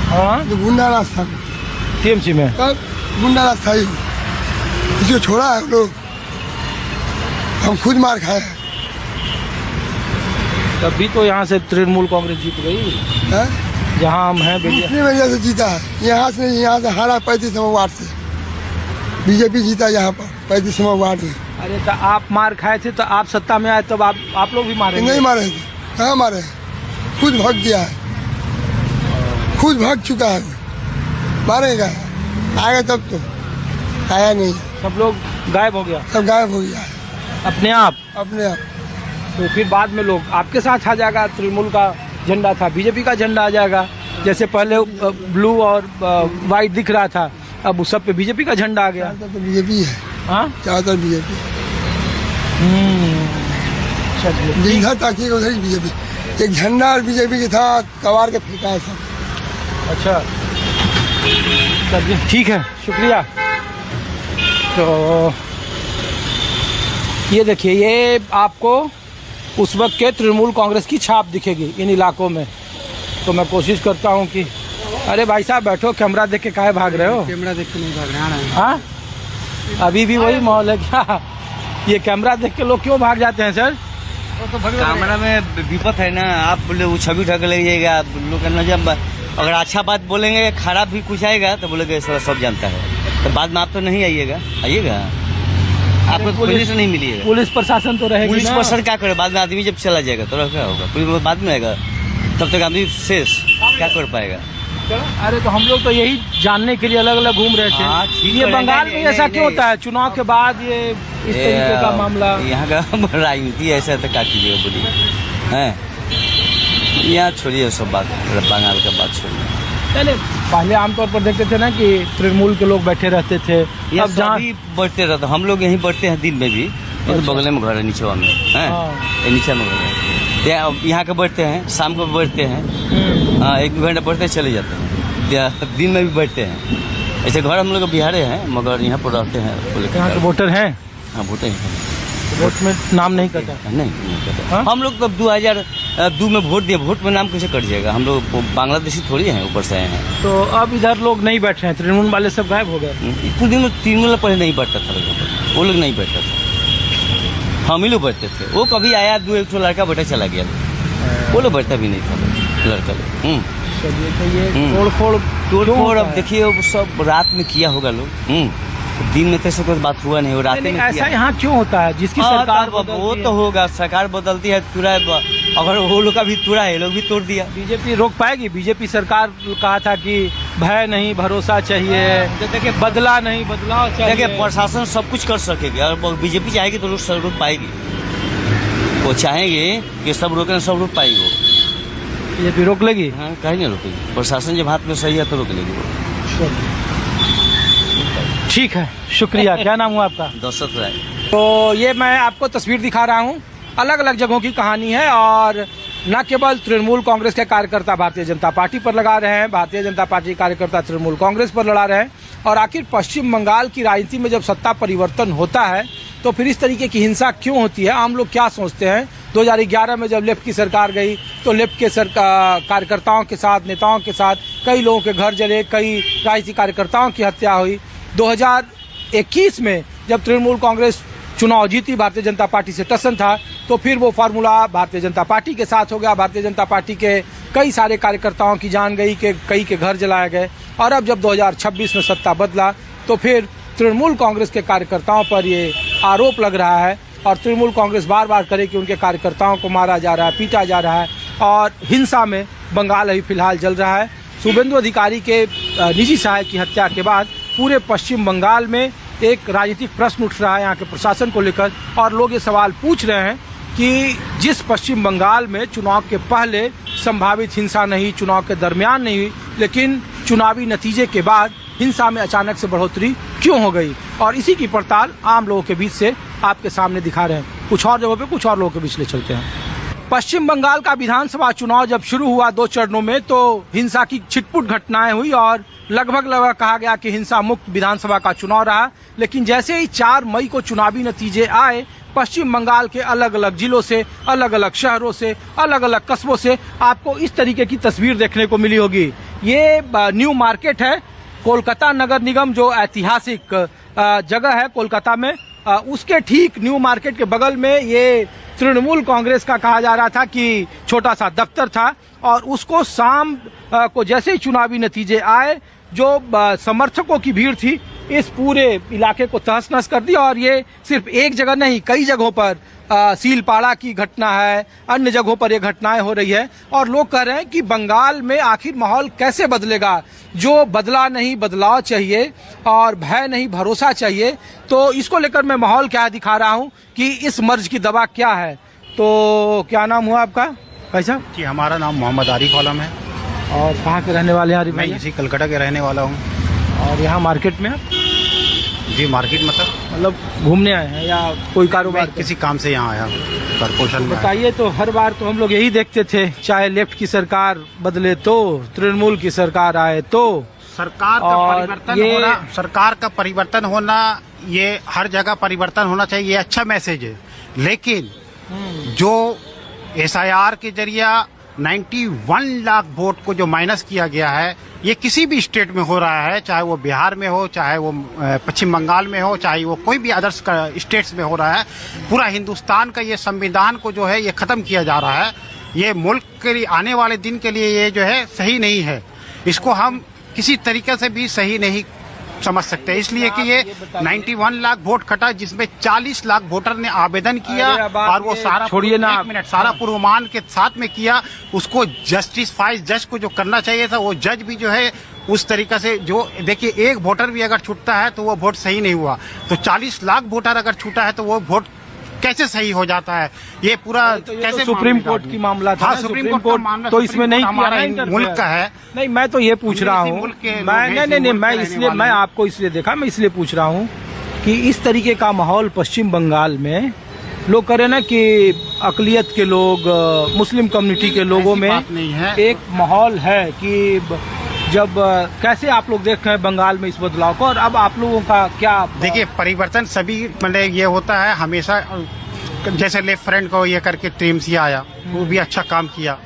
हाँ जो गुंडा राज था टीएमसी में। तब गुंडा राज था ही, इसको छोड़ा है हम लोग, हम खुद मार खाए हैं। तभी तो यहाँ से तृणमूल कांग्रेस जीत गई, जहाँ हम हैं। दूसरी वजह से जीता है, यहाँ से हारा 35वां वार्ड से, बीजेपी जीता यहाँ पर 35वां वार्ड में। अरे तो आप मार खाए थे, तो आप सत्ता में आए तब आप लोग भी मारे? नहीं मारे थे, कहाँ मारे, खुद भाग गया है, खुद भाग चुका है, मारेगा आएगा तब तो, आया नहीं, सब लोग गायब हो गया, सब गायब हो गया है अपने आप। तो फिर बाद में लोग आपके साथ आ जाएगा, तृणमूल का झंडा था, बीजेपी का झंडा आ जाएगा। जैसे पहले ब्लू और वाइट दिख रहा था, अब उस सब पे बीजेपी का झंडा आ गया। तो बीजेपी है, हाँ ज्यादातर बीजेपी, चलिए इधर ताकि उधर ही बीजेपी, एक झंडा और बीजेपी के था, कबार के फेंका है सब। अच्छा चलिए ठीक है, शुक्रिया। तो ये देखिए, ये आपको उस वक्त के तृणमूल कांग्रेस की छाप दिखेगी इन इलाकों में। तो मैं कोशिश करता हूँ कि, अरे भाई साहब बैठो, कैमरा देख के काहे भाग रहे हो? कैमरा देख के नहीं भाग रहे हैं। हाँ अभी भी वही माहौल है क्या? ये कैमरा देख के लोग क्यों भाग जाते हैं सर? कैमरा में विपत है ना, आप बोले वो छवि ढक लीजिएगा, आप लोग कहना जब अगर अच्छा बात बोलेंगे, खराब भी कुछ आएगा तो बोलेंगे सब जानता है, तो बाद में आप तो नहीं आइएगा, आपको पुलिस नहीं मिलेगा। पुलिस प्रशासन तो रहेगी, पुलिस प्रशासन क्या करे, बाद में आदमी जब चला जाएगा तो क्या होगा, पुलिस बाद में आएगा, तब तक आदमी शेष क्या कर पाएगा। अरे तो हम लोग तो यही जानने के लिए अलग अलग घूम रहे थे। हाँ, ये बंगाल में ऐसा क्यों होता है, चुनाव के बाद ये इस तरीके का मामला? यहाँ का राजनीति ऐसा तो क्या कीजिएगा, बोलिए हैं, यहाँ छोड़िए सब बात, बंगाल का बात छोड़िए। पहले आमतौर पर देखते थे ना कि तृणमूल के लोग बैठे रहते थे, अब जहाँ बैठते रहते, हम लोग यहीं बैठते हैं दिन में भी, ये तो बगल में घर है, नीचे में है, नीचे में घर है, यहाँ के बैठते हैं, शाम को बैठते हैं, हाँ 1-2 घंटा बैठते चले जाते हैं, दिन में भी बैठते हैं। ऐसे घर हम लोग बिहारे हैं, मगर यहाँ पर रहते हैं। यहाँ के वोटर हैं? हाँ वोटर हैं, वोट में नाम नहीं करता? नहीं करता। हम लोग तो 2002 में वोट दिए, वोट में नाम कैसे कट जाएगा, हम लोग बांग्लादेशी थोड़ी हैं, ऊपर से आए हैं। तो अब इधर लोग नहीं बैठ रहे हैं, तृणमूल वाले सब गायब हो गए? कुछ दिन में तृणमूल पहले नहीं बैठता था, वो लोग नहीं बैठता था, हम ही लोग बैठते थे। वो कभी आया 2-1 लड़का बैठा चला गया, वो लोग बैठता भी नहीं था लड़का लोग। तो ये तोड़-फोड़ अब देखिए वो सब रात में किया होगा लोग, दिन में तो कोई बात हुआ नहीं, वो रात में ऐसा यहाँ क्यों होता है? जिसकी सरकार वो तो होगा, सरकार बदलती है, तुरा अगर वो लोग का भी तुरा है, लोग भी तोड़ दिया। बीजेपी रोक पाएगी? बीजेपी सरकार कहा था कि भय नहीं भरोसा चाहिए, देखिए बदला नहीं बदलाव चाहिए। देखिए प्रशासन सब कुछ कर सकेगी, और बीजेपी चाहेगी तो लोग सब रोक पाएगी, वो चाहेंगे कि सब रोके, सब रोक पाएगी, वो बीजेपी रोक लेगी। हाँ कहीं नहीं रोकेगी, प्रशासन जब हाथ में सही है तो रोक लेगी वो। ठीक है, शुक्रिया। क्या नाम हुआ आपका? दशरथ राय। तो ये मैं आपको तस्वीर दिखा रहा हूँ, अलग अलग जगहों की कहानी है, और न केवल तृणमूल कांग्रेस के कार्यकर्ता भारतीय जनता पार्टी पर लगा रहे हैं, भारतीय जनता पार्टी के कार्यकर्ता तृणमूल कांग्रेस पर लड़ा रहे हैं, और आखिर पश्चिम बंगाल की राजनीति में जब सत्ता परिवर्तन होता है तो फिर इस तरीके की हिंसा क्यों होती है, आम लोग क्या सोचते हैं। 2011 में जब लेफ्ट की सरकार गई तो लेफ्ट के कार्यकर्ताओं के साथ, नेताओं के साथ कई लोगों के घर जले, कई राजनीतिक कार्यकर्ताओं की हत्या हुई। 2021 में जब तृणमूल कांग्रेस चुनाव जीती, भारतीय जनता पार्टी से टसन था, तो फिर वो फार्मूला भारतीय जनता पार्टी के साथ हो गया। भारतीय जनता पार्टी के कई सारे कार्यकर्ताओं की जान गई, कि कई के घर जलाए गए। और अब जब 2026 में सत्ता बदला तो फिर तृणमूल कांग्रेस के कार्यकर्ताओं पर ये आरोप लग रहा है, और तृणमूल कांग्रेस बार बार करे कि उनके कार्यकर्ताओं को मारा जा रहा है, पीटा जा रहा है, और हिंसा में बंगाल अभी फिलहाल जल रहा है। शुभेंदु अधिकारी के निजी सहायक की हत्या के बाद पूरे पश्चिम बंगाल में एक राजनीतिक प्रश्न उठ रहा है यहाँ के प्रशासन को लेकर, और लोग ये सवाल पूछ रहे हैं कि जिस पश्चिम बंगाल में चुनाव के पहले संभावित हिंसा नहीं, चुनाव के दरमियान नहीं हुई, लेकिन चुनावी नतीजे के बाद हिंसा में अचानक से बढ़ोतरी क्यों हो गई, और इसी की पड़ताल आम लोगों के बीच से आपके सामने दिखा रहे हैं। कुछ और जगहों पे कुछ और लोगों के बीच ले चलते हैं। पश्चिम बंगाल का विधानसभा चुनाव जब शुरू हुआ 2 चरणों में, तो हिंसा की छिटपुट घटनाएं हुई और लगभग कहा गया कि हिंसा मुक्त विधानसभा का चुनाव रहा। लेकिन जैसे ही 4 मई को चुनावी नतीजे आए, पश्चिम बंगाल के अलग अलग जिलों से, अलग अलग शहरों से, अलग अलग कस्बों से आपको इस तरीके की तस्वीर देखने को मिली होगी ये न्यू मार्केट है, कोलकाता नगर निगम जो ऐतिहासिक जगह है कोलकाता में, उसके ठीक न्यू मार्केट के बगल में ये तृणमूल कांग्रेस का कहा जा रहा था कि छोटा सा दफ्तर था, और उसको शाम को जैसे ही चुनावी नतीजे आए, जो समर्थकों की भीड़ थी इस पूरे इलाके को तहस नहस कर दिया। और ये सिर्फ एक जगह नहीं, कई जगहों पर सीलपाड़ा की घटना है, अन्य जगहों पर ये घटनाएं हो रही है, और लोग कह रहे हैं कि बंगाल में आखिर माहौल कैसे बदलेगा। जो बदला नहीं बदलाव चाहिए और भय नहीं भरोसा चाहिए। तो इसको लेकर मैं माहौल क्या दिखा रहा हूं कि इस मर्ज की दवा क्या है। तो क्या नाम हुआ आपका भाई साहब? जी, हमारा नाम मोहम्मद आरिफ आलम है और कहाँ के रहने वाले हैं आरिफ मैं भाई? इसी कलकत्ता के रहने वाला हूँ। और यहाँ मार्केट में आप जी, मार्केट मतलब घूमने आए हैं या कोई कारोबार? मैं किसी काम से यहाँ आया कारपोरेशन में आया। बताइए। तो हर बार तो हम लोग यही देखते थे, चाहे लेफ्ट की सरकार बदले तो, तृणमूल की सरकार आए तो, सरकार का और परिवर्तन ये- होना, सरकार का परिवर्तन होना, ये हर जगह परिवर्तन होना चाहिए, ये अच्छा मैसेज है। लेकिन जो SIR के जरिया 91 लाख वोट को जो माइनस किया गया है, ये किसी भी स्टेट में हो रहा है, चाहे वो बिहार में हो, चाहे वो पश्चिम बंगाल में हो, चाहे वो कोई भी अदर्स का स्टेट्स में हो रहा है। पूरा हिंदुस्तान का ये संविधान को जो है ये खत्म किया जा रहा है। ये मुल्क के लिए आने वाले दिन के लिए ये जो है सही नहीं है। इसको हम किसी तरीके से भी सही नहीं समझ सकते, इसलिए कि ये 91 लाख वोट कटा, जिसमें 40 लाख वोटर ने आवेदन किया, अरे अब आप और वो ये सारा छोड़िए ना, एक मिनट, सारा पूर्वमान के साथ में किया। उसको जस्टिफाइज जज को जो करना चाहिए था, वो जज भी जो है उस तरीके से, जो देखिए एक वोटर भी अगर छूटता है तो वो वोट सही नहीं हुआ, तो 40 लाख वोटर अगर छूटा है तो वो वोट कैसे सही हो जाता है? ये पूरा तो ये कैसे तो सुप्रीम कोर्ट की मामला था हाँ, ना, सुप्रीम कोर्ट का मामला, तो इसमें नहीं किया हमारा ना interfere। मुल्क का है। नहीं, मैं तो ये पूछ रहा इसी हूँ, मुल्क के लोग मैं हैं, इसी नहीं, मुल्क मैं के इसलिए, रहने मैं वाले आपको इसलिए देखा, मैं इसलिए पूछ रहा हूँ कि इस तरीके का माहौल पश्चिम बंगाल में लोग कह रहे हैं ना कि अकलियत के लोग, मुस्लिम कम्युनिटी के लोगों ऐसी में बात नहीं है। एक माहौल है कि जब कैसे आप लोग देख रहे हैं बंगाल में इस बदलाव को, और अब आप लोगों का क्या? देखिए, परिवर्तन सभी मतलब ये होता है हमेशा। जैसे लेफ्ट फ्रंट को ये करके टीएमसी आया, वो भी अच्छा काम किया।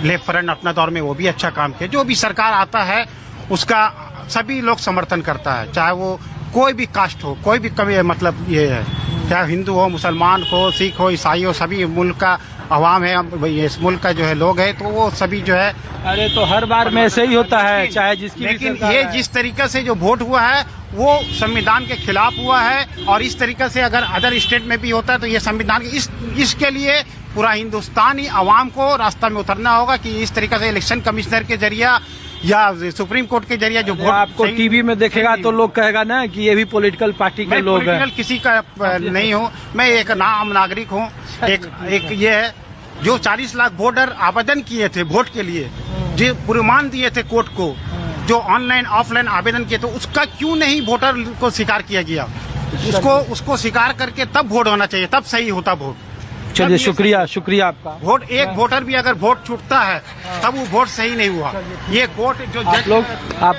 लेफ्ट फ्रंट अपना दौर में वो भी अच्छा काम किया। जो भी सरकार आता है उसका सभी लोग समर्थन करता है, चाहे वो कोई भी कास्ट हो, कोई भी कभी मतलब ये है, चाहे हिंदू हो, मुसलमान हो, सिख हो, ईसाई हो, सभी मुल्क का अवाम है, इस मुल्क का जो है लोग है, तो वो सभी जो है। अरे तो हर बार में ऐसे ही होता है, चाहे जिसकी भी लेकिन सरकार ये है। जिस तरीके से जो वोट हुआ है वो संविधान के खिलाफ हुआ है, और इस तरीके से अगर अदर स्टेट में भी होता है तो ये संविधान के इसके लिए पूरा हिंदुस्तानी अवाम को रास्ता में उतरना होगा कि इस तरीके से इलेक्शन कमिश्नर के जरिया या सुप्रीम कोर्ट के जरिए जो वोट आपको सही- टीवी में देखेगा तो लोग कहेगा ना कि ये भी पॉलिटिकल पार्टी के मैं लोग हैं। पॉलिटिकल किसी का नहीं हूँ, मैं एक आम नागरिक हूँ। एक ये है, जो 40 लाख वोटर आवेदन किए थे वोट के लिए, जो पुरमान दिए थे कोर्ट को, जो ऑनलाइन ऑफलाइन आवेदन किए, तो उसका क्यों नहीं वोटर को स्वीकार किया गया? उसको स्वीकार करके तब वोट होना चाहिए, तब सही होता वोट। चलिए, शुक्रिया, शुक्रिया आपका। वोट एक वोटर भी अगर वोट छूटता है तब वो वोट सही नहीं हुआ। ये वोट जो आप जज लोग आप